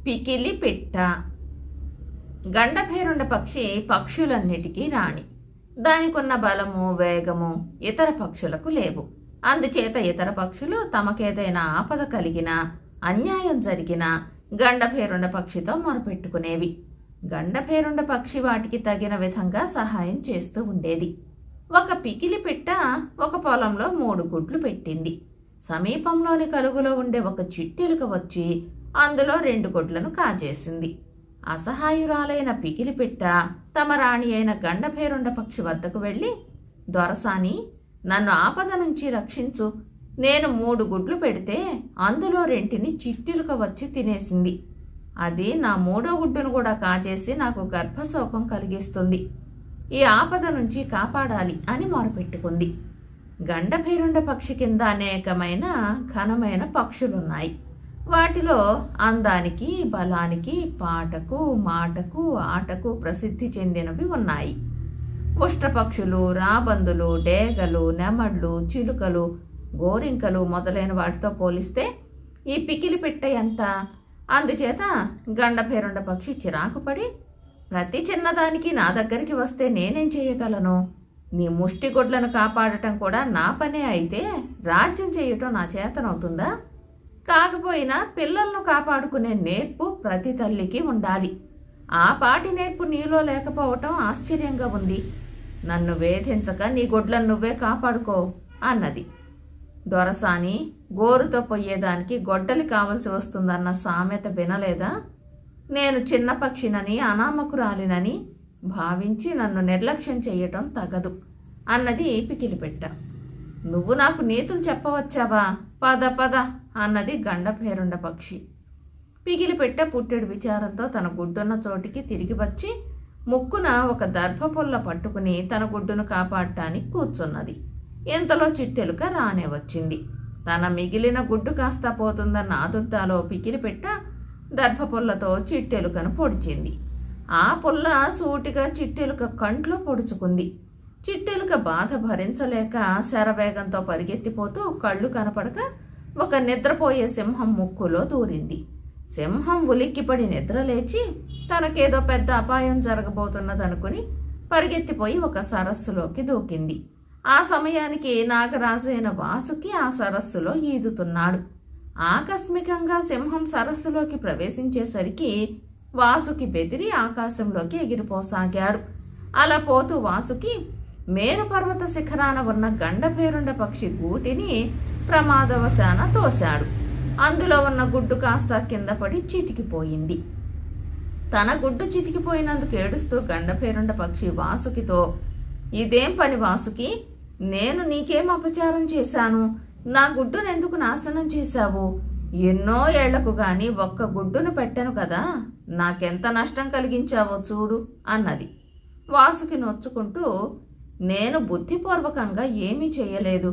పికిలి పిట్ట. గండభేరుండ పక్షి పక్షులన్నిటికీ రాణి. దానికున్న బలము, వేగము ఇతర పక్షులకు లేవు. అందుచేత ఇతర పక్షులు తమకేదైనా ఆపద కలిగినా, అన్యాయం జరిగినా గండభేరుండ పక్షితో మొరపెట్టుకునేవి. గండభేరుండ పక్షి వాటికి తగిన విధంగా సహాయం చేస్తూ ఉండేది. ఒక పికిలి పిట్ట ఒక పొలంలో 3 గుడ్లు పెట్టింది. సమీపంలోని కలుగులో ఉండే ఒక చిట్టెలుక వచ్చి అందులో 2 గుడ్లను కాజేసింది. అసహాయురాలైన పికిలి పిట్ట తమ రాణి అయిన గండభేరుండ పక్షి వద్దకు వెళ్ళి, దొరసాని, నన్ను ఆపద నుంచి రక్షించు. నేను 3 గుడ్లు పెడితే అందులో 2ని చిట్టెలుక వచ్చి తినేసింది. అది నా 3వ గుడ్డును కూడా కాజేసి నాకు గర్భశోకం కలిగిస్తుంది. ఈ ఆపద నుంచి కాపాడాలి అని మొరపెట్టుకుంది. గండభేరుండ పక్షి కింద అనేకమైన ఘనమైన పక్షులున్నాయి. వాటిలో అందానికి, బలానికి, పాటకు, మాటకు, ఆటకు ప్రసిద్ధి చెందినవి ఉన్నాయి. ఉష్ట్రపక్షులు, రాబందులు, డేగలు, నెమళ్ళు, చిలుకలు, గోరింకలు మొదలైన వాటితో పోలిస్తే ఈ పికిలి పిట్ట ఎంత? అందుచేత గండభేరుండ పక్షి చిరాకుపడి, ప్రతి చిన్నదానికి నా దగ్గరికి వస్తే నేనేం చేయగలను? నీ ముష్టిగొడ్లను కాపాడటం కూడా నా పనే అయితే రాజ్యం చేయటం నా చేతనవుతుందా? కాకపోయినా పిల్లలను కాపాడుకునే నేర్పు ప్రతి తల్లికి ఉండాలి. ఆ పాటి నేర్పు నీలో లేకపోవటం ఆశ్చర్యంగా ఉంది. నన్ను వేధించక నీ గొడ్లను నువ్వే కాపాడుకో అన్నది. దొరసాని, గోరుతో పొయ్యేదానికి గొడ్డలి కావలసి వస్తుందన్న సామెత వినలేదా? నేను చిన్న పక్షినని, అనామకురాలినని భావించి నన్ను నిర్లక్ష్యం చెయ్యటం తగదు అన్నది పికిలి పిట్ట. నువ్వు నాకు నీతులు చెప్పవచ్చావా? పద పద అన్నది గండభేరుండ పక్షి. పికిలి పిట్ట పుట్టెడు విచారంతో తన గుడ్డున్న చోటికి తిరిగి వచ్చి ముక్కున ఒక దర్భపుల్ల పట్టుకుని తన గుడ్డును కాపాడటానికి కూర్చున్నది. ఇంతలో చిట్టెలుక రానే వచ్చింది. తన మిగిలిన గుడ్డు కాస్త పోతుందన్న ఆదుర్దాలో పికిలి పిట్ట దర్భపుల్లతో చిట్టెలుకను పొడిచింది. ఆ పుల్ల సూటిగా చిట్టెలుక కంట్లో పొడుచుకుంది. చిట్టెలుక బాధ భరించలేక శరవేగంతో పరిగెత్తిపోతూ కళ్ళు కనపడక ఒక నిద్రపోయే సింహం ముక్కులో దూరింది. సింహం ఉలిక్కిపడి నిద్రలేచి తనకేదో పెద్ద అపాయం జరగబోతున్నదనుకుని పరిగెత్తిపోయి ఒక సరస్సులోకి దూకింది. ఆ సమయానికి నాగరాజు అయిన వాసుకి ఆ సరస్సులో ఈదుతున్నాడు. ఆకస్మికంగా సింహం సరస్సులోకి ప్రవేశించేసరికి వాసుకి బెదిరి ఆకాశంలోకి ఎగిరిపోసాగాడు. అలా పోతూ వాసుకి మేరు పర్వత శిఖరాన ఉన్న గండభేరుండ పక్షి గూటిని ప్రమాదవశాన తోశాడు. అందులో ఉన్న గుడ్డు కాస్త కింద పడి చితికిపోయింది. తన గుడ్డు చితికిపోయినందుకు ఏడుస్తూ గండభేరుండ పక్షి వాసుకితో, ఇదేం పని వాసుకి? నేను నీకేం అపచారం చేశాను? నా గుడ్డునెందుకు నాశనం చేశావు? ఎన్నో ఏళ్లకు గాని ఒక్క గుడ్డును పెట్టను కదా, నాకెంత నష్టం కలిగించావో చూడు అన్నది. వాసుకి నొచ్చుకుంటూ, నేను బుద్ధిపూర్వకంగా ఏమీ చేయలేదు.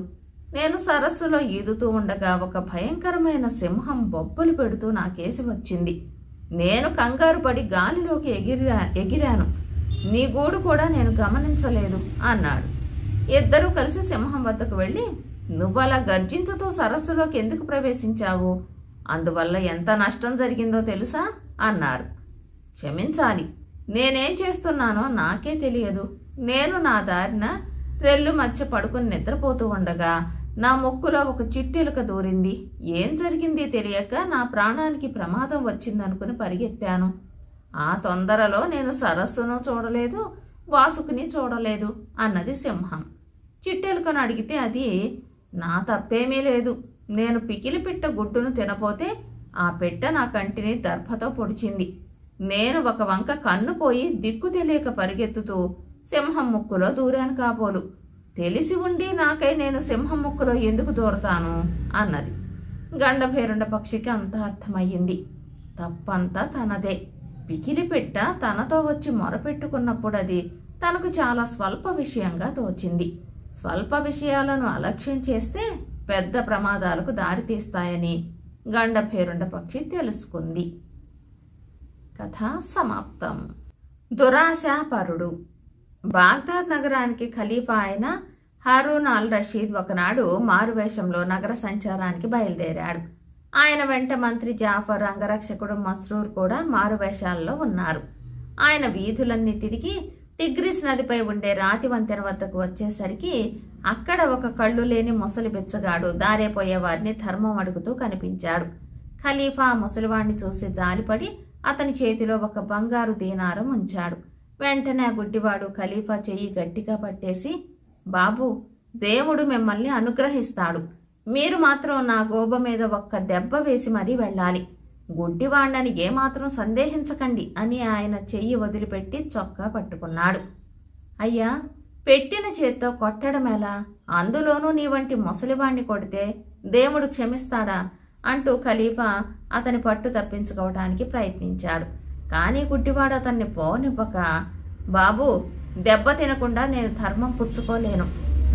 నేను సరస్సులో ఈదుతూ ఉండగా ఒక భయంకరమైన సింహం బొబ్బలు పెడుతూ నాకేసి వచ్చింది. నేను కంగారు పడి గాలిలోకి ఎగిరాను. నీ గూడు కూడా నేను గమనించలేదు అన్నాడు. ఇద్దరూ కలిసి సింహం వద్దకు వెళ్ళి, నువ్వలా గర్జించుతూ సరస్సులోకి ఎందుకు ప్రవేశించావు? అందువల్ల ఎంత నష్టం జరిగిందో తెలుసా అన్నారు. క్షమించాలి, నేనేం చేస్తున్నానో నాకే తెలియదు. నేను నా దారిన రెల్లు మధ్య పడుకుని నిద్రపోతూ ఉండగా నా ముక్కులో ఒక చిట్టెలుక దూరింది. ఏం జరిగింది తెలియక నా ప్రాణానికి ప్రమాదం వచ్చిందనుకుని పరిగెత్తాను. ఆ తొందరలో నేను సరస్సును చూడలేదు, వాసుకుని చూడలేదు అన్నది సింహం. చిట్టెలుకను అడిగితే అది, నా తప్పేమీ లేదు. నేను పికిలి పిట్ట గుడ్డును తినపోతే ఆ పిట్ట నా కంటిని దర్భతో పొడిచింది. నేను ఒక వంక కన్ను పోయి దిక్కు తెలియక పరిగెత్తుతూ సింహం ముక్కులో దూరాను కాబోలు. తెలిసి ఉండి నాకై నేను సింహం ముక్కులో ఎందుకు దూరతాను అన్నది. గండభేరుండ పక్షికి అంతా అర్థమయ్యింది. తప్పంతా తనదే. పికిలి పిట్ట తనతో వచ్చి మొరపెట్టుకున్నప్పుడు అది తనకు చాలా స్వల్ప విషయంగా తోచింది. స్వల్ప విషయాలను అలక్ష్యం చేస్తే పెద్ద ప్రమాదాలకు దారితీస్తాయని గండభేరుండ పక్షి తెలుసుకుంది. కథ సమాప్తం. దురాశాపరుడు. బాగ్దాద్ నగరానికి ఖలీఫా అయిన హారూన్ అల్ రషీద్ ఒకనాడు మారువేషంలో నగర సంచారానికి బయలుదేరాడు. ఆయన వెంట మంత్రి జాఫర్, అంగరక్షకుడు మస్రూర్ కూడా మారువేషాల్లో ఉన్నారు. ఆయన వీధులన్నీ తిరిగి టిగ్రిస్ నదిపై ఉండే రాతి వంతెన వద్దకు వచ్చేసరికి అక్కడ ఒక కళ్ళు లేని ముసలి బిచ్చగాడు దారేపోయే వారిని ధర్మం అడుగుతూ కనిపించాడు. ఖలీఫా ముసలివాణ్ణి చూసి జాలిపడి అతని చేతిలో ఒక బంగారు దీనారం ఉంచాడు. వెంటనే ఆ గుడ్డివాడు ఖలీఫా చెయ్యి గట్టిగా పట్టేసి, బాబు, దేవుడు మిమ్మల్ని అనుగ్రహిస్తాడు. మీరు మాత్రం నా గోబ మీద ఒక్క దెబ్బ వేసి మరీ వెళ్ళాలి. గుడ్డివాణ్ణని ఏమాత్రం సందేహించకండి అని ఆయన చెయ్యి వదిలిపెట్టి చొక్కా పట్టుకున్నాడు. అయ్యా, పెట్టిన చేత్తో కొట్టడం ఎలా? అందులోనూ నీ వంటి ముసలివాణ్ణి కొడితే దేవుడు క్షమిస్తాడా అంటూ ఖలీఫా అతని పట్టు తప్పించుకోవడానికి ప్రయత్నించాడు. కానీ గుడ్డివాడు అతన్ని పోనివ్వక, బాబు, దెబ్బ తినకుండా నేను ధర్మం పుచ్చుకోలేను.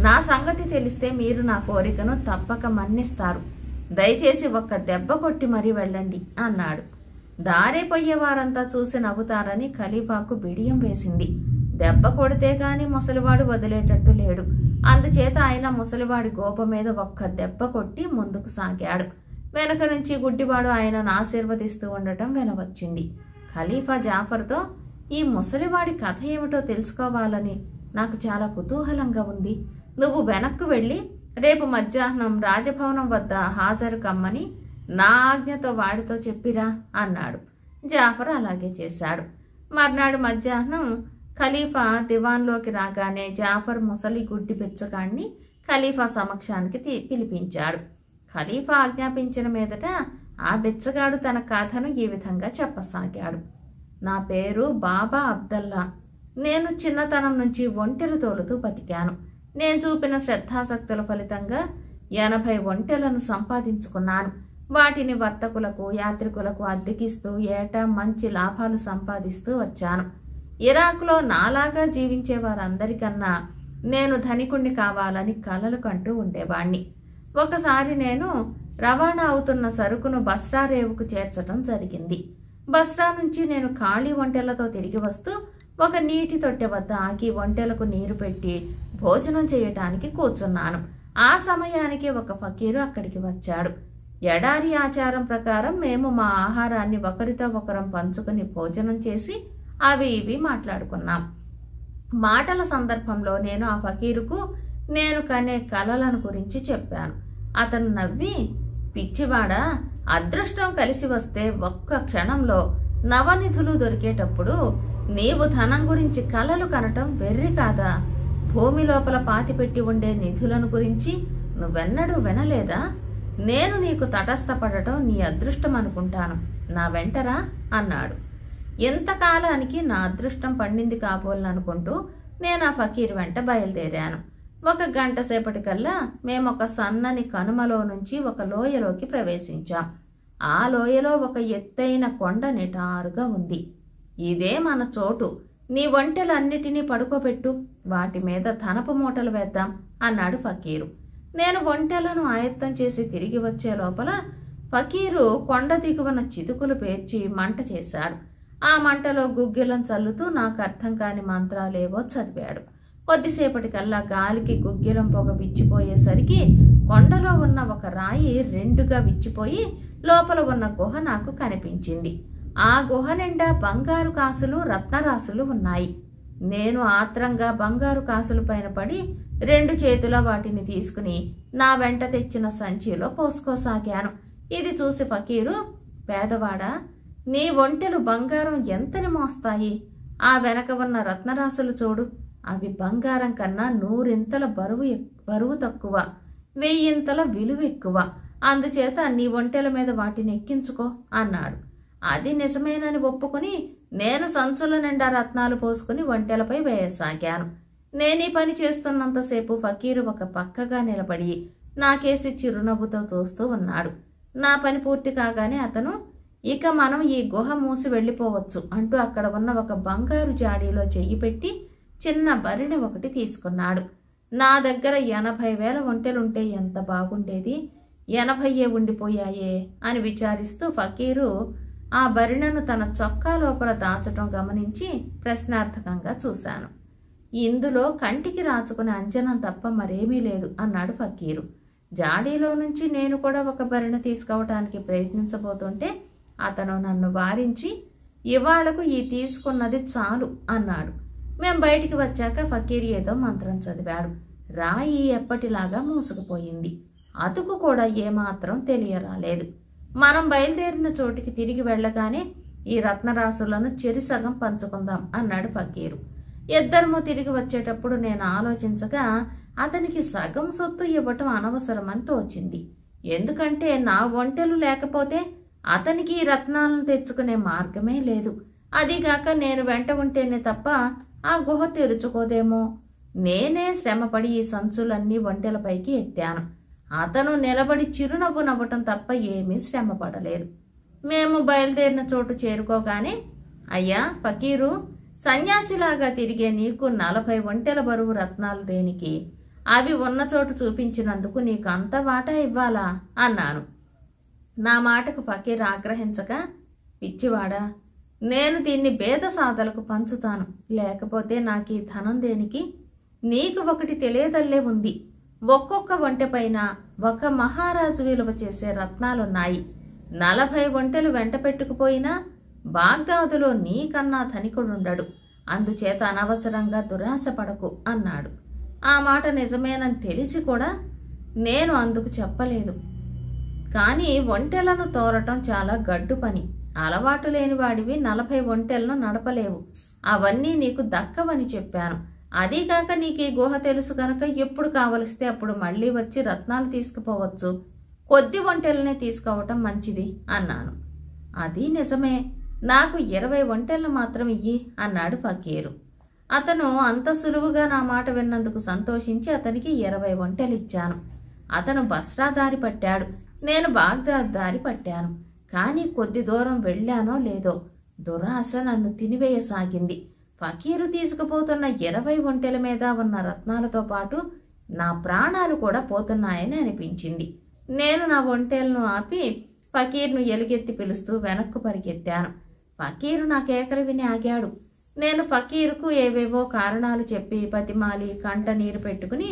నా సంగతి తెలిస్తే మీరు నా కోరికను తప్పక మన్నిస్తారు. దయచేసి ఒక్క దెబ్బ కొట్టి మరీ వెళ్ళండి అన్నాడు. దారిపోయే వారంతా చూసి నవ్వుతారని ఖలీఫాకు బిడియం వేసింది. దెబ్బ కొడితే గాని ముసలివాడు వదిలేటట్టు లేడు. అందుచేత ఆయన ముసలివాడి గోప మీద ఒక్క దెబ్బ కొట్టి ముందుకు సాగాడు. వెనక నుంచి గుడ్డివాడు ఆయనను ఆశీర్వదిస్తూ ఉండటం వినవచ్చింది. ఖలీఫా జాఫర్తో, ఈ ముసలివాడి కథ ఏమిటో తెలుసుకోవాలని నాకు చాలా కుతూహలంగా ఉంది. నువ్వు వెనక్కు వెళ్ళి రేపు మధ్యాహ్నం రాజభవనం వద్ద హాజరు కమ్మని నా ఆజ్ఞతో వాడితో చెప్పిరా అన్నాడు. జాఫర్ అలాగే చేశాడు. మర్నాడు మధ్యాహ్నం ఖలీఫా దివాన్లోకి రాగానే జాఫర్ ముసలి గుడ్డి బిచ్చగాడిని ఖలీఫా సమక్షానికి పిలిపించాడు. ఖలీఫా ఆజ్ఞాపించిన మీదట ఆ బిచ్చగాడు తన కథను ఈ విధంగా చెప్పసాగాడు. నా పేరు బాబా అబ్దల్లా. నేను చిన్నతనం నుంచి ఒంటెలు తోలుతూ బతికాను. నేను చూపిన శ్రద్ధాసక్తుల ఫలితంగా 80 ఒంటెలను సంపాదించుకున్నాను. వాటిని వర్తకులకు, యాత్రికులకు అద్దెకిస్తూ ఏటా మంచి లాభాలు సంపాదిస్తూ వచ్చాను. ఇరాక్లో నాలాగా జీవించే వారందరికన్నా నేను ధనికుణ్ణి కావాలని కలలు కంటూ ఉండేవాణ్ణి. ఒకసారి నేను రవాణా అవుతున్న సరుకును బస్రా రేవుకు చేర్చటం జరిగింది. బస్రా నుంచి నేను ఖాళీ ఒంటెలతో తిరిగి వస్తూ ఒక నీటి తొట్టె వద్ద ఆగి ఒంటెలకు నీరు పెట్టి భోజనం చేయటానికి కూర్చున్నాను. ఆ సమయానికి ఒక ఫకీరు అక్కడికి వచ్చాడు. ఎడారి ఆచారం ప్రకారం మేము మా ఆహారాన్ని ఒకరితో ఒకరం పంచుకుని భోజనం చేసి అవి ఇవి మాట్లాడుకున్నాం. మాటల సందర్భంలో నేను ఆ ఫకీరుకు నేను కనే కలలను గురించి చెప్పాను. అతను నవ్వి, పిచ్చివాడా, అదృష్టం కలిసి వస్తే ఒక్క క్షణంలో నవనిధులు దొరికేటప్పుడు నీవు ధనం గురించి కలలు కనటం వెర్రి కాదా? భూమి లోపల పాతిపెట్టి ఉండే నిధులను గురించి నువ్వెన్నడూ వినలేదా? నేను నీకు తటస్థపడటం నీ అదృష్టం అనుకుంటాను. నా వెంటరా అన్నాడు. ఎంతకాలానికి నా అదృష్టం పండింది కాబోలనుకుంటూ నేను ఆ ఫకీర్ వెంట బయలుదేరాను. 1 గంట సేపటికల్లా మేమొక సన్నని కనుమలో నుంచి ఒక లోయలోకి ప్రవేశించాం. ఆ లోయలో ఒక ఎత్తైన కొండ నిటారుగా ఉంది. ఇదే మన చోటు. నీ ఒంటెలన్నిటినీ పడుకోబెట్టు, వాటి మీద ధనపు మూటలు వేద్దాం అన్నాడు ఫకీరు. నేను ఒంటెలను ఆయత్తం చేసి తిరిగి వచ్చే లోపల ఫకీరు కొండ దిగువన చితుకులు పేర్చి మంట చేశాడు. ఆ మంటలో గుగ్గిలం చల్లుతూ నాకు అర్థం కాని మంత్రాలేవో చదివాడు. కొద్దిసేపటికల్లా గాలికి గుగ్గిలం పొగ విచ్చిపోయేసరికి కొండలో ఉన్న ఒక రాయి 2గా విచ్చిపోయి లోపల ఉన్న గుహ నాకు కనిపించింది. ఆ గుహ నిండా బంగారు కాసులు, రత్నరాసులు ఉన్నాయి. నేను ఆత్రంగా బంగారు కాసుల పైన పడి 2 చేతుల వాటిని తీసుకుని నా వెంట తెచ్చిన సంచిలో పోసుకోసాగాను. ఇది చూసి ఫకీరు, పేదవాడా, నీ ఒంటెలు బంగారం ఎంతని మోస్తాయి? ఆ వెనక ఉన్న రత్నరాసులు చూడు, అవి బంగారం కన్నా 100 బరువు తక్కువ, 1000 విలువ ఎక్కువ. అందుచేత నీ ఒంటెల మీద వాటిని ఎక్కించుకో అన్నాడు. అది నిజమేనని ఒప్పుకుని నేను సంచుల నిండా రత్నాలు పోసుకుని ఒంటెలపై వేయసాగాను. నేనీ పని చేస్తున్నంతసేపు ఫకీరు ఒక పక్కగా నిలబడి నాకేసి చిరునవ్వుతో చూస్తూ ఉన్నాడు. నా పని పూర్తి కాగానే అతను, ఇక మనం ఈ గుహ మూసి వెళ్ళిపోవచ్చు అంటూ అక్కడ ఉన్న ఒక బంగారు జాడీలో చెయ్యి పెట్టి చిన్న బరిణె ఒకటి తీసుకున్నాడు. నా దగ్గర 80,000 ఒంటెలుంటే ఎంత బాగుండేది, 80 ఉండిపోయాయే అని విచారిస్తూ ఫకీరు ఆ బరిణను తన చొక్కా లోపల దాచటం గమనించి ప్రశ్నార్థకంగా చూశాను. ఇందులో కంటికి రాచుకునే అంజనం తప్ప మరేమీ లేదు అన్నాడు ఫకీరు. జాడీలో నుంచి నేను కూడా ఒక భరిణ తీసుకోవటానికి ప్రయత్నించబోతుంటే అతను నన్ను వారించి, ఇవాళకు ఈ తీసుకున్నది చాలు అన్నాడు. మేం బయటికి వచ్చాక ఫకీర్ ఏదో మంత్రం చదివాడు. రాయి ఎప్పటిలాగా మూసుకుపోయింది. అతుకు కూడా ఏమాత్రం తెలియరాలేదు. మనం బయలుదేరిన చోటికి తిరిగి వెళ్ళగానే ఈ రత్నరాసులను చెరిసగం పంచుకుందాం అన్నాడు ఫకీరు. ఇద్దరము తిరిగి వచ్చేటప్పుడు నేను ఆలోచించగా అతనికి సగం సొత్తు ఇవ్వటం అనవసరమని తోచింది. ఎందుకంటే నా ఒంటెలు లేకపోతే అతనికి ఈ రత్నాలను తెచ్చుకునే మార్గమే లేదు. అదిగాక నేను వెంట ఉంటేనే తప్ప ఆ గుహ తెరుచుకోదేమో. నేనే శ్రమపడి ఈ సంచులన్నీ ఒంటెలపైకి ఎత్తాను. అతను నిలబడి చిరునవ్వు నవ్వటం తప్ప ఏమీ శ్రమపడలేదు. మేము బయలుదేరిన చోటు చేరుకోగానే, అయ్యా ఫకీరు, సన్యాసిలాగా తిరిగే నీకు 40 ఒంటెల బరువు రత్నాలు దేనికి? అవి ఉన్న చోటు చూపించినందుకు నీకు అంత వాటా ఇవ్వాలా అన్నాను. నా మాటకు ఫకీర్ ఆగ్రహించక, పిచ్చివాడా, నేను దీన్ని భేద సాధలకు పంచుతాను, లేకపోతే నాకు ఈ ధనం దేనికి? నీకు ఒకటి తెలియదల్లే ఉంది. ఒక్కొక్క ఒంటెపైన ఒక మహారాజు విలువ చేసే రత్నాలున్నాయి. 40 ఒంటెలు వెంట పెట్టుకుపోయినా బాగ్దాదులో నీకన్నా ధనికుడుండడు. అందుచేత అనవసరంగా దురాశపడకు అన్నాడు. ఆ మాట నిజమేనని తెలిసి కూడా నేను అందుకు చెప్పలేదు. కానీ ఒంటెలను తోలటం చాలా గడ్డు పని. అలవాటు లేని వాడివి 40 ఒంటెలను నడపలేవు. అవన్నీ నీకు దక్కవని చెప్పాను. అదీగాక నీకు ఈ గుహ తెలుసు కనుక ఎప్పుడు కావలిస్తే అప్పుడు మళ్ళీ వచ్చి రత్నాలు తీసుకుపోవచ్చు. కొద్ది ఒంటెలనే తీసుకోవటం మంచిది అన్నాను. అది నిజమే, నాకు 20 ఒంటెలను మాత్రం ఇయ్యి అన్నాడు ఫకీరు. అతను అంత సులువుగా నా మాట విన్నందుకు సంతోషించి అతనికి 20 ఒంటెలిచ్చాను. అతను బస్రా దారి పట్టాడు. నేను బాగ్దాద్ దారి పట్టాను. కానీ కొద్ది దూరం వెళ్ళానో లేదో దురాశ నన్ను తినివేయసాగింది. ఫకీరు తీసుకుపోతున్న 20 ఒంటెల మీద ఉన్న రత్నాలతో పాటు నా ప్రాణాలు కూడా పోతున్నాయని అనిపించింది. నేను నా ఒంటెలను ఆపి ఫకీర్ను ఎలుగెత్తి పిలుస్తూ వెనక్కు పరిగెత్తాను. ఫకీరు నా కేకలు విని ఆగాడు. నేను ఫకీరుకు ఏవేవో కారణాలు చెప్పి పతిమాలి కంట నీరు పెట్టుకుని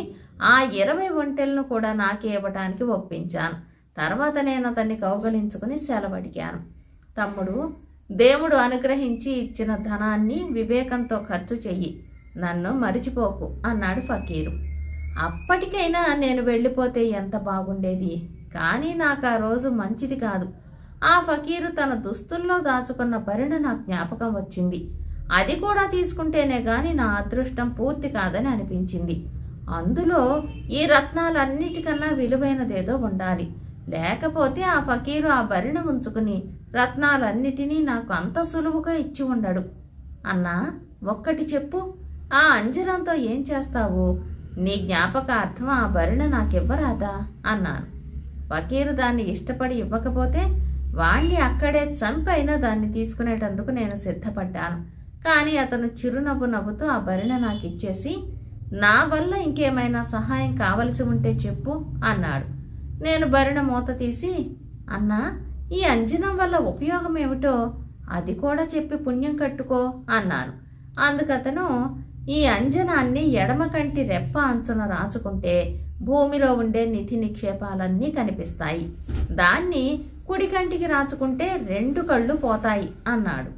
ఆ 20 ఒంటెలను కూడా నాకే ఇవ్వటానికి ఒప్పించాను. తర్వాత నేను అతన్ని కౌగలించుకుని సెలవడిగాను. తమ్ముడు, దేవుడు అనుగ్రహించి ఇచ్చిన ధనాన్ని వివేకంతో ఖర్చు చెయ్యి, నన్ను మరిచిపోకు అన్నాడు ఫకీరు. అప్పటికైనా నేను వెళ్ళిపోతే ఎంత బాగుండేది. కానీ నాకు ఆ రోజు మంచిది కాదు. ఆ ఫకీరు తన దుస్తుల్లో దాచుకున్న భరిణ నా జ్ఞాపకం వచ్చింది. అది కూడా తీసుకుంటేనే గాని నా అదృష్టం పూర్తి కాదని అనిపించింది. అందులో ఈ రత్నాలన్నిటికన్నా విలువైనదేదో ఉండాలి. లేకపోతే ఆ ఫకీరు ఆ భరిణ ఉంచుకుని రత్నాలన్నిటినీ నాకు అంత సులువుగా ఇచ్చి ఉండడు. అన్నా, ఒక్కటి చెప్పు, ఆ అంజనంతో ఏం చేస్తావు? నీ జ్ఞాపకార్థం ఆ భరిణ నాకివ్వరాదా అన్నాను. ఫకీరు దాన్ని ఇష్టపడి ఇవ్వకపోతే వాణ్ణి అక్కడే చంపైనా దాన్ని తీసుకునేటందుకు నేను సిద్ధపడ్డాను. కానీ అతను చిరునవ్వు నవ్వుతూ ఆ భరిణ నాకిచ్చేసి, నా వల్ల ఇంకేమైనా సహాయం కావలసి ఉంటే చెప్పు అన్నాడు. నేను భరిణ మూత తీసి, అన్నా, ఈ అంజనం వల్ల ఉపయోగం ఏమిటో అది కూడా చెప్పి పుణ్యం కట్టుకో అన్నాను. అందుకతను, ఈ అంజనాన్ని ఎడమ కంటి రెప్ప అంచున రాచుకుంటే భూమిలో ఉండే నిధి నిక్షేపాలన్నీ కనిపిస్తాయి. దాన్ని కుడి కంటికి రాచుకుంటే 2 కళ్ళు పోతాయి అన్నాడు.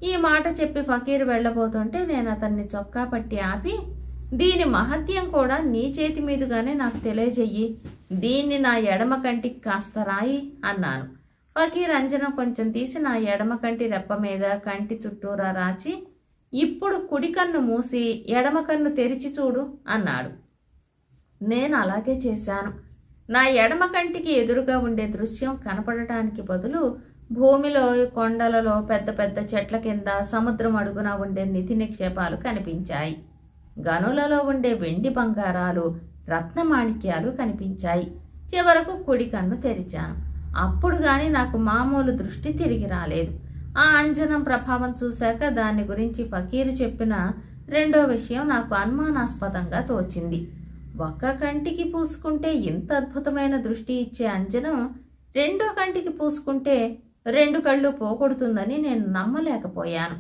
ఈ మాట చెప్పి ఫకీరు వెళ్ళబోతుంటే నేను అతన్ని చొక్కా పట్టి ఆపి, దీని మహత్యం కూడా నీ చేతి మీదుగానే నాకు తెలియజెయ్యి. దీన్ని నా ఎడమ కంటికి కాస్త రాయి అన్నాను. ఫకీర్ అంజనం కొంచెం తీసి నా ఎడమ కంటి రెప్ప మీద కంటి చుట్టూరా రాచి, ఇప్పుడు కుడి కన్ను మూసి ఎడమ కన్ను తెరిచి చూడు అన్నాడు. నేను అలాగే చేశాను. నా ఎడమ కంటికి ఎదురుగా ఉండే దృశ్యం కనపడటానికి బదులు భూమిలో, కొండలలో, పెద్ద పెద్ద చెట్ల కింద, సముద్రం అడుగున ఉండే నిధి నిక్షేపాలు కనిపించాయి. గనులలో ఉండే వెండి బంగారాలు, రత్నమాణిక్యాలు కనిపించాయి. చివరకు కుడి కన్ను తెరిచాను. అప్పుడు గాని నాకు మామూలు దృష్టి తిరిగి రాలేదు. ఆ అంజనం ప్రభావం చూశాక దాని గురించి ఫకీరు చెప్పిన రెండో విషయం నాకు అనుమానాస్పదంగా తోచింది. ఒక్క కంటికి పూసుకుంటే ఇంత అద్భుతమైన దృష్టి ఇచ్చే అంజనం రెండో కంటికి పూసుకుంటే 2 కళ్ళు పోగొడుతుందని నేను నమ్మలేకపోయాను.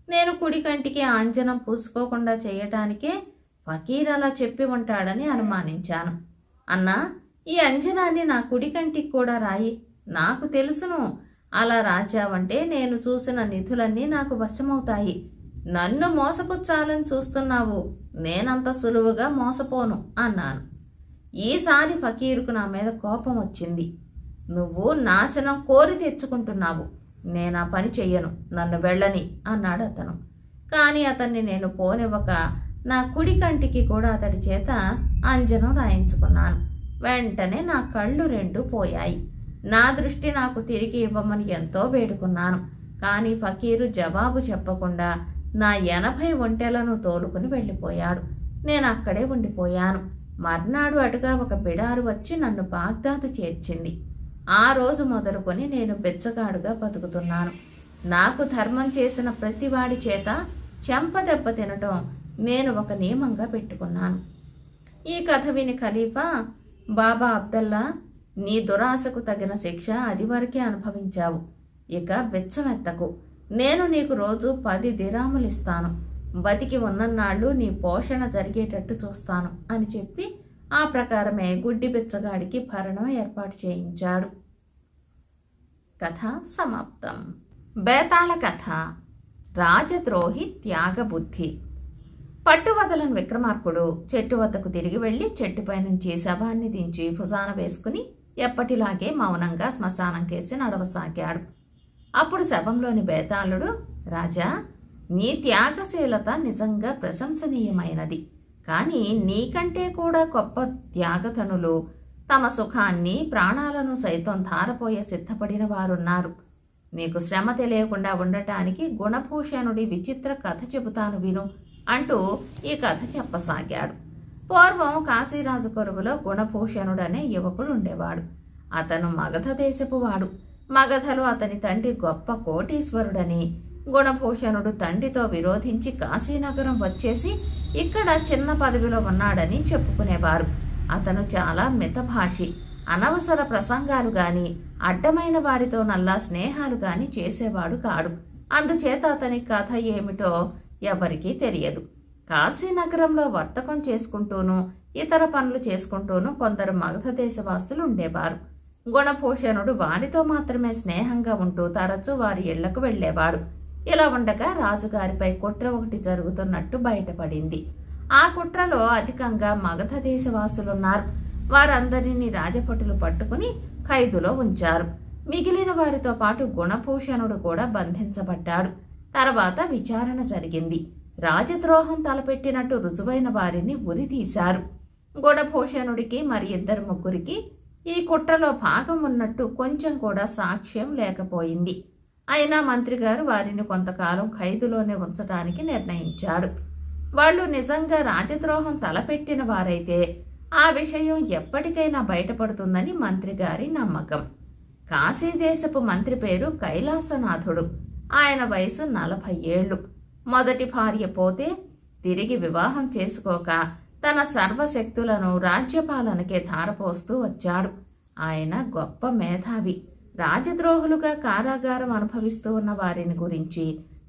నేను కుడి కంటికి ఆ అంజనం పూసుకోకుండా చేయటానికే ఫకీర్ అలా చెప్పి ఉంటాడని అనుమానించాను. అన్నా, ఈ అంజనాన్ని నా కుడి కంటికి కూడా రాయి. నాకు తెలుసును, అలా రాచావంటే నేను చూసిన నిధులన్నీ నాకు వశమవుతాయి. నన్ను మోసపుచ్చాలని చూస్తున్నావు, నేనంత సులువుగా మోసపోను అన్నాను. ఈసారి ఫకీరుకు నా మీద కోపం వచ్చింది. నువ్వు నాశనం కోరి తెచ్చుకుంటున్నావు, నేనా పని చెయ్యను, నన్ను వెళ్ళని అన్నాడు అతను. కానీ అతన్ని నేను పోనివ్వక నా కుడి కంటికి కూడా అతడి చేత అంజనం రాయించుకున్నాను. వెంటనే నా కళ్ళు రెండు పోయాయి. నా దృష్టి నాకు తిరిగి ఇవ్వమని ఎంతో వేడుకున్నాను. కానీ ఫకీరు జవాబు చెప్పకుండా నా 80 ఒంటెలను తోలుకుని వెళ్ళిపోయాడు. నేను అక్కడే ఉండిపోయాను. మర్నాడు అటుగా ఒక బిడారు వచ్చి నన్ను బాగ్దాదు చేర్చింది. ఆ రోజు మొదలుకొని నేను బెచ్చగాడుగా బతుకుతున్నాను. నాకు ధర్మం చేసిన ప్రతివాడి చేత చెంపదెబ్బ తినటం నేను ఒక నియమంగా పెట్టుకున్నాను. ఈ కథ విని ఖలీఫా, బాబా అబ్దల్లా, నీ దురాశకు తగిన శిక్ష అది వరకే అనుభవించావు. ఇక బెచ్చమెత్తకు. నేను నీకు రోజు 10 దిరాములు ఇస్తాను. బతికి ఉన్నన్నాళ్ళు నీ పోషణ జరిగేటట్టు చూస్తాను అని చెప్పి ఆ ప్రకారమే గుడ్డి బెచ్చగాడికి భరణం ఏర్పాటు చేయించాడు. కథ సమాప్తం. బేతాళ కథ. రాజద్రోహి త్యాగబుద్ధి. పట్టువదలని విక్రమార్కుడు చెట్టు వద్దకు తిరిగి వెళ్లి చెట్టుపై నుంచి శవాన్ని దించి భుజాన వేసుకుని ఎప్పటిలాగే మౌనంగా శ్మశానం కేసి నడవసాగాడు. అప్పుడు శవంలోని బేతాళుడు, రాజా, నీ త్యాగశీలత నిజంగా ప్రశంసనీయమైనది. కానీ నీకంటే కూడా గొప్ప త్యాగతనులు తమ సుఖాన్ని ప్రాణాలను సైతం ధారపోయే సిద్ధపడిన వారున్నారు. నీకు శ్రమ తెలియకుండా ఉండటానికి గుణభూషణుడి విచిత్ర కథ చెబుతాను విను అంటూ ఈ కథ చెప్పసాగాడు. పూర్వం కాశీరాజు కొలువులో గుణభూషణుడనే యువకుడు ఉండేవాడు. అతను మగధ దేశపు వాడు. మగధలో అతని తండ్రి గొప్ప కోటీశ్వరుడని గుణభూషణుడు తండ్రితో విరోధించి కాశీనగరం వచ్చేసి ఇక్కడ చిన్న పదవిలో ఉన్నాడని చెప్పుకునేవారు. అతను చాలా మితభాషి. అనవసర ప్రసంగాలు గాని అడ్డమైన వారితో నల్లా స్నేహాలు గాని చేసేవాడు కాడు. అందుచేత అతని కథ ఏమిటో ఎవరికీ తెలియదు. కాశీనగరంలో వర్తకం చేసుకుంటూనూ ఇతర పనులు చేసుకుంటూనూ కొందరు మగధ దేశవాసులు ఉండేవారు. గుణభూషణుడు వారితో మాత్రమే స్నేహంగా ఉంటూ తరచూ వారి ఇళ్లకు వెళ్లేవాడు. ఇలా ఉండగా రాజుగారిపై కుట్ర ఒకటి జరుగుతున్నట్టు బయటపడింది. ఆ కుట్రలో అధికంగా మగధ దేశవాసులున్నారు. వారందరినీ రాజభటులు పట్టుకుని ఖైదులో ఉంచారు. మిగిలిన వారితో పాటు గుణభూషణుడు కూడా బంధించబడ్డాడు. తర్వాత విచారణ జరిగింది. రాజద్రోహం తలపెట్టినట్టు రుజువైన వారిని ఉరితీశారు. గుణభూషణుడికి మరి 2-3 ఈ కుట్రలో భాగం ఉన్నట్టు కొంచెం కూడా సాక్ష్యం లేకపోయింది. అయినా మంత్రిగారు వారిని కొంతకాలం ఖైదులోనే ఉంచటానికి నిర్ణయించాడు. వాళ్ళు నిజంగా రాజద్రోహం తలపెట్టిన వారైతే ఆ విషయం ఎప్పటికైనా బయటపడుతుందని మంత్రిగారి నమ్మకం. కాశీదేశపు మంత్రి పేరు కైలాసనాథుడు. ఆయన వయసు 40 ఏళ్లు. మొదటి భార్య పోతే తిరిగి వివాహం చేసుకోక తన సర్వశక్తులను రాజ్యపాలనకే ధారపోస్తూ వచ్చాడు. ఆయన గొప్ప మేధావి. రాజద్రోహులుగా కారాగారం అనుభవిస్తూ ఉన్న వారిని గురించి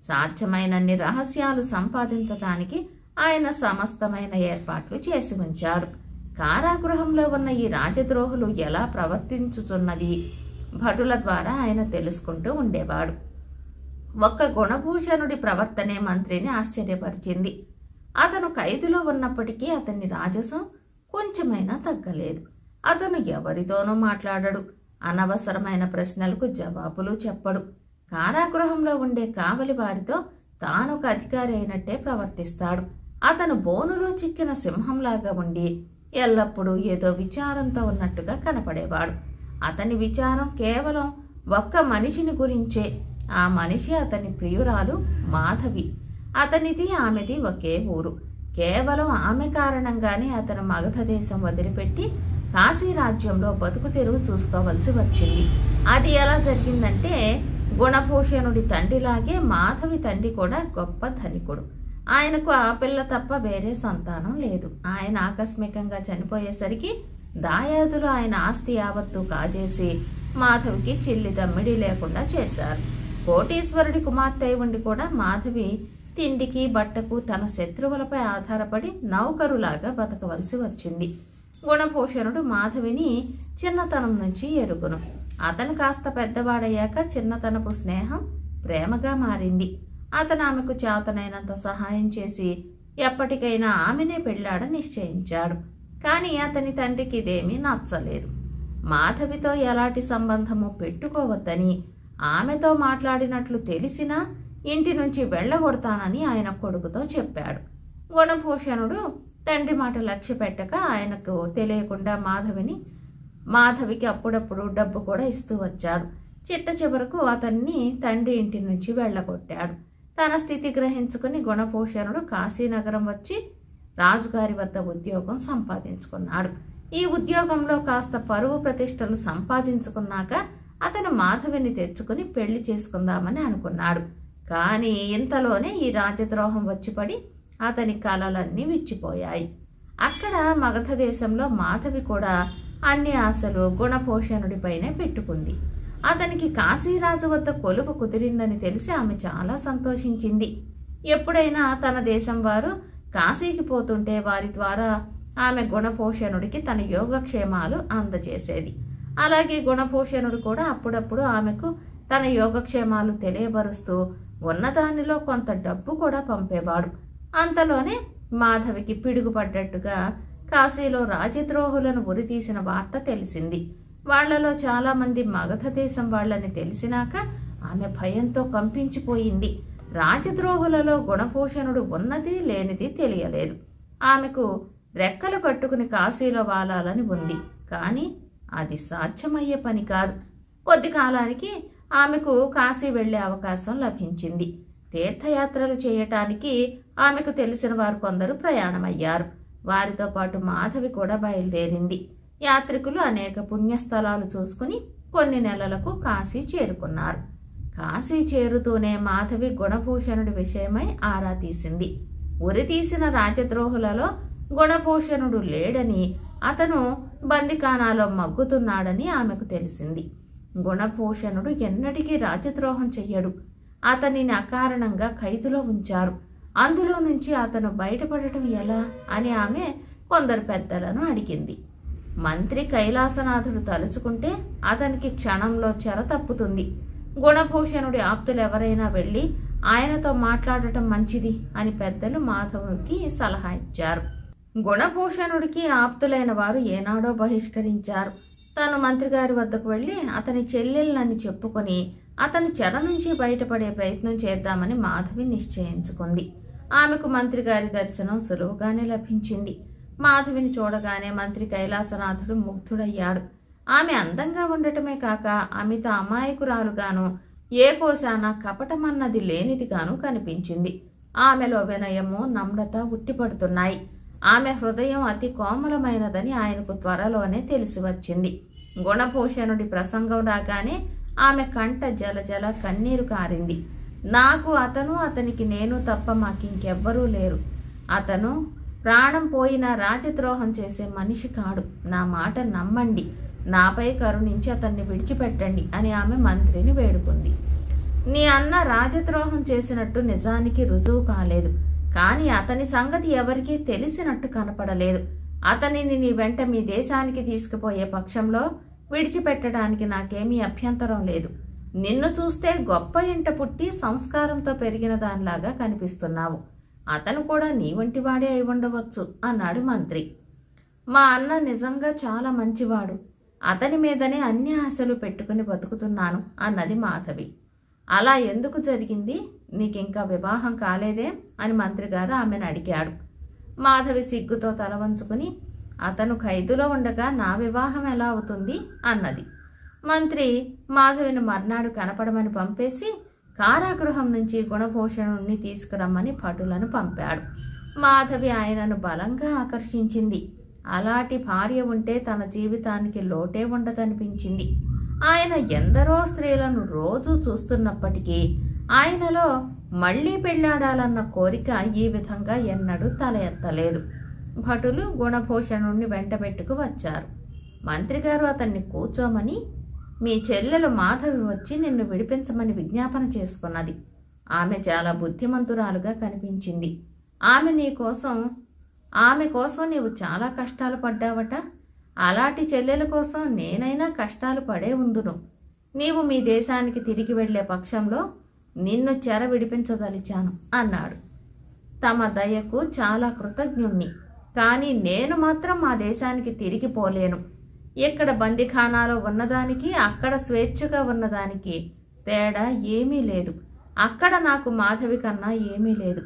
సాధ్యమైనన్ని రహస్యాలు సంపాదించటానికి ఆయన సమస్తమైన ఏర్పాట్లు చేసి ఉంచాడు. కారాగృహంలో ఉన్న ఈ రాజద్రోహులు ఎలా ప్రవర్తించుచున్నది భటుల ద్వారా ఆయన తెలుసుకుంటూ ఉండేవాడు. ఒక్క గుణభూషణుడి ప్రవర్తనే మంత్రిని ఆశ్చర్యపరిచింది. అతను ఖైదులో ఉన్నప్పటికీ అతని రాజసం కొంచెమైనా తగ్గలేదు. అతను ఎవరితోనూ మాట్లాడడు. అనవసరమైన ప్రశ్నలకు జవాబులు చెప్పడు. కారాగృహంలో ఉండే కావలి వారితో తానొక అధికారి అయినట్టే ప్రవర్తిస్తాడు. అతను బోనులో చిక్కిన సింహంలాగా ఉండి ఎల్లప్పుడూ ఏదో విచారంతో ఉన్నట్టుగా కనపడేవాడు. అతని విచారం కేవలం ఒక్క మనిషిని గురించే. ఆ మనిషి అతని ప్రియురాలు మాధవి. అతనిది ఆమెది ఒకే ఊరు. కేవలం ఆమె కారణంగానే అతను మగధ దేశం వదిలిపెట్టి కాశీ రాజ్యంలో బతుకు తెరువు చూసుకోవలసి వచ్చింది. అది ఎలా జరిగిందంటే, గుణభూషణుడి తండ్రిలాగే మాధవి తండ్రి కూడా గొప్ప ధనికుడు. ఆయనకు ఆ పిల్ల తప్ప వేరే సంతానం లేదు. ఆయన ఆకస్మికంగా చనిపోయేసరికి దాయాదులు ఆయన ఆస్తి యావత్తు కాజేసి మాధవికి చిల్లి దమ్మిడి లేకుండా చేశారు. కోటీశ్వరుడి కుమార్తె ఉండి కూడా మాధవి తిండికి బట్టకు తన శత్రువులపై ఆధారపడి నౌకరులాగా బతకవలసి వచ్చింది. గుణభూషణుడు మాధవిని చిన్నతనం నుంచి ఎరుగును. అతను కాస్త పెద్దవాడయ్యాక చిన్నతనపు స్నేహం ప్రేమగా మారింది. అతను ఆమెకు చేతనైనంత సహాయం చేసి ఎప్పటికైనా ఆమెనే పెళ్ళాడ నిశ్చయించాడు. కానీ అతని తండ్రికి ఇదేమీ నచ్చలేదు. మాధవితో ఎలాంటి సంబంధము పెట్టుకోవద్దని, ఆమెతో మాట్లాడినట్లు తెలిసినా ఇంటి నుంచి వెళ్ళగొడతానని ఆయన కొడుకుతో చెప్పాడు. గుణభూషణుడు తండ్రి మాట లక్ష్య పెట్టక ఆయనకు తెలియకుండా మాధవికి అప్పుడప్పుడు డబ్బు కూడా ఇస్తూ వచ్చాడు. చిట్ట చివరకు అతన్ని తండ్రి ఇంటి నుంచి వెళ్ళగొట్టాడు. తన స్థితి గ్రహించుకుని గుణభూషణుడు కాశీనగరం వచ్చి రాజుగారి వద్ద ఉద్యోగం సంపాదించుకున్నాడు. ఈ ఉద్యోగంలో కాస్త పరువు ప్రతిష్టలు సంపాదించుకున్నాక అతను మాధవిని తెచ్చుకుని పెళ్లి చేసుకుందామని అనుకున్నాడు. కానీ ఇంతలోనే ఈ రాజద్రోహం వచ్చిపడి అతని కలలన్నీ విచ్చిపోయాయి. అక్కడ మగధ దేశంలో మాధవి కూడా అన్ని ఆశలు గుణభూషణుడిపైనే పెట్టుకుంది. అతనికి కాశీరాజు వద్ద కొలువు కుదిరిందని తెలిసి ఆమె చాలా సంతోషించింది. ఎప్పుడైనా తన దేశం వారు కాశీకి పోతుంటే వారి ద్వారా ఆమె గుణభూషణుడికి తన యోగక్షేమాలు అందజేసేది. అలాగే గుణభూషణుడు కూడా అప్పుడప్పుడు ఆమెకు తన యోగక్షేమాలు తెలియబరుస్తూ ఉన్నదానిలో కొంత డబ్బు కూడా పంపేవాడు. అంతలోనే మాధవికి పిడుగుపడ్డట్టుగా కాశీలో రాజద్రోహులను ఉరితీసిన వార్త తెలిసింది. వాళ్లలో చాలా మంది మగధ దేశం వాళ్ళని తెలిసినాక ఆమె భయంతో కంపించిపోయింది. రాజద్రోహులలో గుణభూషణుడు ఉన్నది లేనిది తెలియలేదు. ఆమెకు రెక్కలు కట్టుకుని కాశీలో వాలాలని ఉంది. కానీ అది సాధ్యమయ్యే పని కాదు. కొద్ది కాలానికి ఆమెకు కాశీ వెళ్లే అవకాశం లభించింది. తీర్థయాత్రలు చేయటానికి ఆమెకు తెలిసిన వారు కొందరు ప్రయాణమయ్యారు. వారితో పాటు మాధవి కూడా బయలుదేరింది. యాత్రికులు అనేక పుణ్యస్థలాలు చూసుకుని కొన్ని నెలలకు కాశీ చేరుకున్నారు. కాశీ చేరుతూనే మాధవి గుణభూషణుడి విషయమై ఆరా తీసింది. ఉరితీసిన రాజద్రోహులలో గుణభూషణుడు లేడని, అతను బందికానాలో మగ్గుతున్నాడని ఆమెకు తెలిసింది. గుణభూషణుడు ఎన్నటికీ రాజద్రోహం చెయ్యడు. అతనిని అకారణంగా ఖైదులో ఉంచారు. అందులో నుంచి అతను బయటపడటం ఎలా అని ఆమె కొందరు పెద్దలను అడిగింది. మంత్రి కైలాసనాథుడు తలుచుకుంటే అతనికి క్షణంలో చెర తప్పుతుంది. గుణభూషణుడి ఆప్తులెవరైనా వెళ్ళి ఆయనతో మాట్లాడటం మంచిది అని పెద్దలు మాధవుడికి సలహా ఇచ్చారు. గుణభూషణుడికి ఆప్తులైన వారు ఏనాడో బహిష్కరించారు. తాను మంత్రిగారి వద్దకు వెళ్ళి అతని చెల్లెళ్ళని చెప్పుకొని అతను చెర నుంచి బయటపడే ప్రయత్నం చేద్దామని మాధవి నిశ్చయించుకుంది. ఆమెకు మంత్రిగారి దర్శనం సులువుగానే లభించింది. మాధవిని చూడగానే మంత్రి కైలాసనాథుడు ముగ్ధుడయ్యాడు. ఆమె అందంగా ఉండటమే కాక అమిత అమాయకురాలుగాను, ఏ కోశాన కపటమన్నది లేనిదిగాను కనిపించింది. ఆమెలో వినయము, నమ్రత ఉట్టిపడుతున్నాయి. ఆమె హృదయం అతి కోమలమైనదని ఆయనకు త్వరలోనే తెలిసి వచ్చింది. గుణభూషణుడి ప్రసంగం రాగానే ఆమె కంట జలజల కన్నీరు కారింది. నాకు అతను, అతనికి నేను తప్ప మాకింకెవ్వరూ లేరు. అతను ప్రాణం పోయినా రాజద్రోహం చేసే మనిషి కాడు. నా మాట నమ్మండి, నాపై కరుణించి అతన్ని విడిచిపెట్టండి అని ఆమె మంత్రిని వేడుకుంది. నీ అన్న రాజద్రోహం చేసినట్టు నిజానికి రుజువు కాలేదు. కానీ అతని సంగతి ఎవరికీ తెలిసినట్టు కనపడలేదు. అతనిని నీ వెంట మీ దేశానికి తీసుకుపోయే పక్షంలో విడిచిపెట్టడానికి నాకేమీ అభ్యంతరం లేదు. నిన్ను చూస్తే గొప్ప ఇంట పుట్టి సంస్కారంతో పెరిగిన దానిలాగా కనిపిస్తున్నావు. అతను కూడా నీ వంటివాడే అయి ఉండవచ్చు అన్నాడు మంత్రి. మా అన్న నిజంగా చాలా మంచివాడు. అతని మీదనే అన్ని ఆశలు పెట్టుకుని బతుకుతున్నాను అన్నది మాధవి. అలా ఎందుకు జరిగింది? నీకింకా వివాహం కాలేదే అని మంత్రిగారు ఆమెను అడిగాడు. మాధవి సిగ్గుతో తల వంచుకుని, అతను ఖైదులో ఉండగా నా వివాహం ఎలా అవుతుంది అన్నది. మంత్రి మాధవిని మర్నాడు కనపడమని పంపేసి కారాగృహం నుంచి గుణభూషణుణ్ణి తీసుకురమ్మని భటులను పంపాడు. మాధవి ఆయనను బలంగా ఆకర్షించింది. అలాంటి భార్య ఉంటే తన జీవితానికి లోటే ఉండదనిపించింది. ఆయన ఎందరో స్త్రీలను రోజూ చూస్తున్నప్పటికీ ఆయనలో మళ్లీ పెళ్లాడాలన్న కోరిక ఈ విధంగా ఎన్నడూ తల ఎత్తలేదు. భటులు గుణభూషణుణ్ణి వెంటబెట్టుకు వచ్చారు. మంత్రిగారు అతన్ని కూర్చోమని, మీ చెల్లెలు మాధవి వచ్చి నిన్ను విడిపించమని విజ్ఞాపన చేసుకున్నది. ఆమె చాలా బుద్ధిమంతురాలుగా కనిపించింది. ఆమె నీ కోసం ఆమె కోసం నీవు చాలా కష్టాలు పడ్డావట. అలాంటి చెల్లెల కోసం నేనైనా కష్టాలు పడే ఉందును. నీవు మీ దేశానికి తిరిగి వెళ్లే పక్షంలో నిన్ను చెర విడిపించదలిచాను అన్నాడు. తమ దయకు చాలా కృతజ్ఞుణ్ణి, కానీ నేను మాత్రం మా దేశానికి తిరిగి పోలేను. ఇక్కడ బందిఖానాలో ఉన్నదానికి అక్కడ స్వేచ్ఛగా ఉన్నదానికి తేడా ఏమీ లేదు. అక్కడ నాకు మాధవి కన్నా ఏమీ లేదు.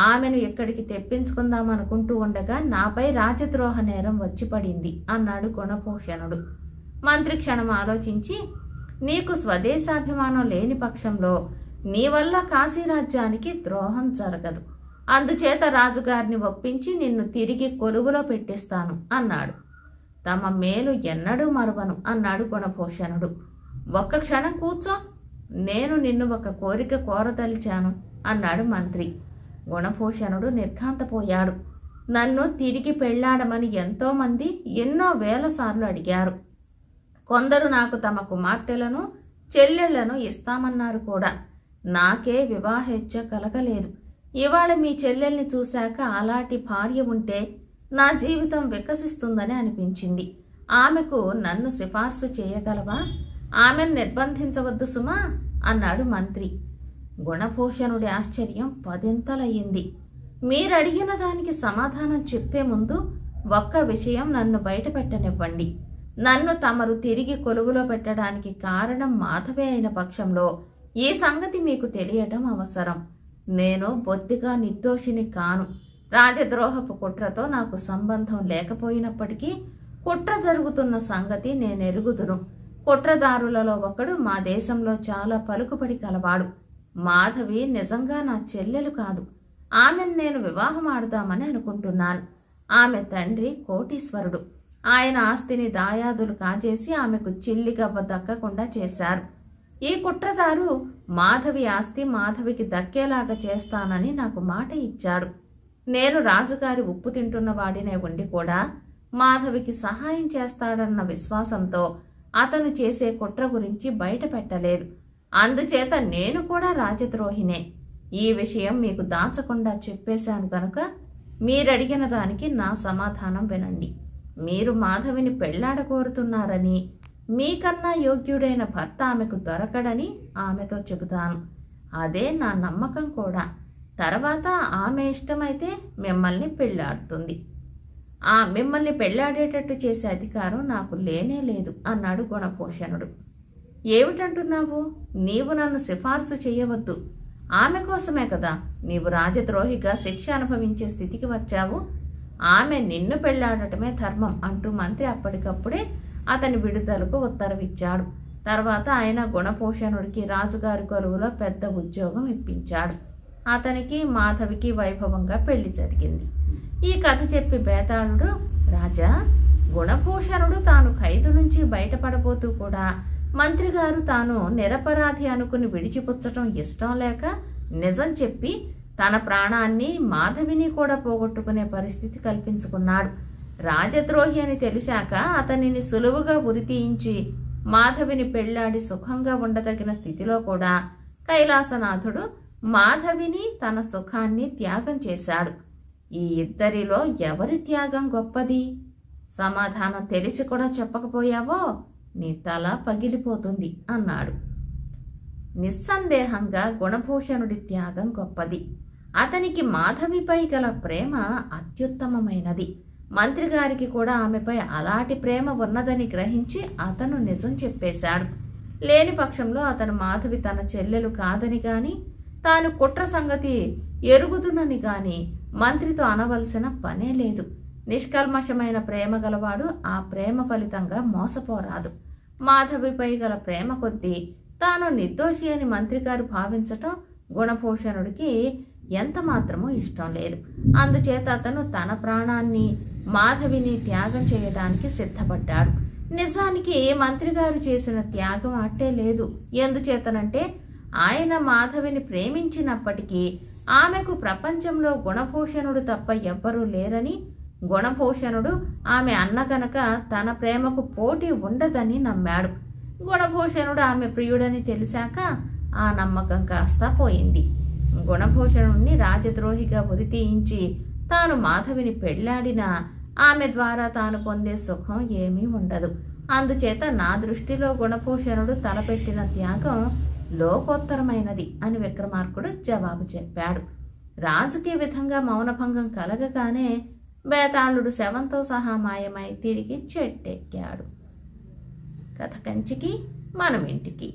ఆమెను ఇక్కడికి తెప్పించుకుందామనుకుంటూ ఉండగా నాపై రాజద్రోహ నేరం వచ్చి పడింది అన్నాడు గుణభూషణుడు. మంత్రి క్షణం ఆలోచించి, నీకు స్వదేశాభిమానం లేని పక్షంలో నీ వల్ల కాశీరాజ్యానికి ద్రోహం జరగదు. అందుచేత రాజుగారిని ఒప్పించి నిన్ను తిరిగి కొలువులో పెట్టిస్తాను అన్నాడు. తమ మేలు ఎన్నడూ మరువను అన్నాడు గుణభూషణుడు. ఒక్క క్షణం కూర్చో, నేను నిన్ను ఒక కోరిక కోరదలిచాను అన్నాడు మంత్రి. గుణభూషణుడు నిర్ఘాంతపోయాడు. నన్ను తిరిగి పెళ్లాడమని ఎంతోమంది ఎన్నో వేల సార్లు అడిగారు. కొందరు నాకు తమ కుమార్తెలను చెల్లెళ్లను ఇస్తామన్నారు కూడా. నాకే వివాహేచ్ఛ కలగలేదు. ఇవాళ మీ చెల్లెల్ని చూశాక అలాంటి భార్య ఉంటే నా జీవితం వికసిస్తుందని అనిపించింది. ఆమెకు నన్ను సిఫార్సు చేయగలవా? ఆమెను నిర్బంధించవద్దు సుమా అన్నాడు మంత్రి. గుణభూషణుడి ఆశ్చర్యం పదింతలయ్యింది. మీరడిగిన దానికి సమాధానం చెప్పే ముందు ఒక్క విషయం నన్ను బయటపెట్టనివ్వండి. నన్ను తమరు తిరిగి కొలువులో పెట్టడానికి కారణం మాధవే అయిన పక్షంలో ఈ సంగతి మీకు తెలియటం అవసరం. నేను బొత్తిగా నిర్దోషిని కాను. రాజద్రోహపు కుట్రతో నాకు సంబంధం లేకపోయినప్పటికీ కుట్ర జరుగుతున్న సంగతి నేనెరుగుదును. కుట్రదారులలో ఒకడు మా దేశంలో చాలా పలుకుబడి కలవాడు. మాధవి నిజంగా నా చెల్లెలు కాదు. ఆమెను నేను వివాహం ఆడదామని అనుకుంటున్నాను. ఆమె తండ్రి కోటీశ్వరుడు. ఆయన ఆస్తిని దాయాదులు కాజేసి ఆమెకు చిల్లిగవ్వ దక్కకుండా చేశారు. ఈ కుట్రదారు మాధవి ఆస్తి మాధవికి దక్కేలాగా చేస్తానని నాకు మాట ఇచ్చాడు. నేను రాజుగారి ఉప్పు తింటున్న వాడినే ఉండి కూడా మాధవికి సహాయం చేస్తాడన్న విశ్వాసంతో అతను చేసే కుట్ర గురించి బయట పెట్టలేదు. అందుచేత నేను కూడా రాజద్రోహినే. ఈ విషయం మీకు దాచకుండా చెప్పేశాను కనుక మీరడిగిన దానికి నా సమాధానం వినండి. మీరు మాధవిని పెళ్లాడకోరుతున్నారని, మీకన్నా యోగ్యుడైన భర్త ఆమెకు దొరకడని ఆమెతో చెబుతాను. అదే నా నమ్మకం కూడా. తర్వాత ఆమె ఇష్టమైతే మిమ్మల్ని పెళ్లాడుతుంది. మిమ్మల్ని పెళ్లాడేటట్టు చేసే అధికారం నాకు లేనే లేదు అన్నాడు గుణభూషణుడు. ఏమిటంటున్నావు? నీవు నన్ను సిఫార్సు చేయవద్దు. ఆమె కోసమే కదా నీవు రాజద్రోహిగా శిక్ష అనుభవించే స్థితికి వచ్చావు. ఆమె నిన్ను పెళ్లాడటమే ధర్మం అంటూ మంత్రి అప్పటికప్పుడే అతని విడుదలకు ఉత్తరవిచ్చాడు. తర్వాత ఆయన గుణభూషణుడికి రాజుగారి కొలువులో పెద్ద ఉద్యోగం ఇప్పించాడు. అతనికి మాధవికి వైభవంగా పెళ్లి జరిగింది. ఈ కథ చెప్పి బేతాళుడు, రాజా, గుణభూషణుడు తాను ఖైదు నుంచి బయటపడబోతూ కూడా మంత్రిగారు తాను నిరపరాధి అనుకుని విడిచిపుచ్చటం ఇష్టం లేక నిజం చెప్పి తన ప్రాణాన్ని మాధవిని కూడా పోగొట్టుకునే పరిస్థితి కల్పించుకున్నాడు. రాజద్రోహి అని తెలిసాక అతనిని సులువుగా ఉరితీయించి మాధవిని పెళ్లాడి సుఖంగా ఉండదగిన స్థితిలో కూడా కైలాసనాథుడు మాధవిని తన సుఖాన్ని త్యాగం చేశాడు. ఈ ఇద్దరిలో ఎవరి త్యాగం గొప్పది? సమాధానం తెలిసి కూడా చెప్పకపోయావో నీ తల పగిలిపోతుంది అన్నాడు. నిస్సందేహంగా గుణభూషణుడి త్యాగం గొప్పది. అతనికి మాధవిపై గల ప్రేమ అత్యుత్తమమైనది. మంత్రిగారికి కూడా ఆమెపై అలాంటి ప్రేమ ఉన్నదని గ్రహించి అతను నిజం చెప్పేశాడు. లేని పక్షంలో అతను మాధవి తన చెల్లెలు కాదని గాని తాను కుట్ర సంగతి ఎరుగుదునని గాని మంత్రితో అనవలసిన పనే లేదు. నిష్కల్మషమైన ప్రేమ గలవాడు ఆ ప్రేమ ఫలితంగా మోసపోరాదు. మాధవిపై గల ప్రేమ కొద్దీ తాను నిర్దోషి అని మంత్రిగారు భావించటం గుణభూషణుడికి ఎంత మాత్రమూ ఇష్టం లేదు. అందుచేత అతను తన ప్రాణాన్ని మాధవిని త్యాగం చేయడానికి సిద్ధపడ్డాడు. నిజానికి మంత్రిగారు చేసిన త్యాగం అట్టే లేదు. ఎందుచేతనంటే ఆయన మాధవిని ప్రేమించినప్పటికీ ఆమెకు ప్రపంచంలో గుణభూషణుడు తప్ప ఎవ్వరూ లేరని, గుణభూషణుడు ఆమె అన్న గనక తన ప్రేమకు పోటీ ఉండదని నమ్మాడు. గుణభూషణుడు ఆమె ప్రియుడని తెలిసాక ఆ నమ్మకం కాస్త పోయింది. గుణభూషణుణ్ణి రాజద్రోహిగా ఉరితీయించి తాను మాధవిని పెళ్లాడినా ఆమె ద్వారా తాను పొందే సుఖం ఏమీ ఉండదు. అందుచేత నా దృష్టిలో గుణభూషణుడు తలపెట్టిన త్యాగం లోకోత్తరమైనది అని విక్రమార్కుడు జవాబు చెప్పాడు. రాజుకి విధంగా మౌనభంగం కలగగానే బేతాళుడు శవంతో సహా మాయమై తిరిగి చెట్టెక్కాడు. కథ కంచికి, మనం ఇంటికి.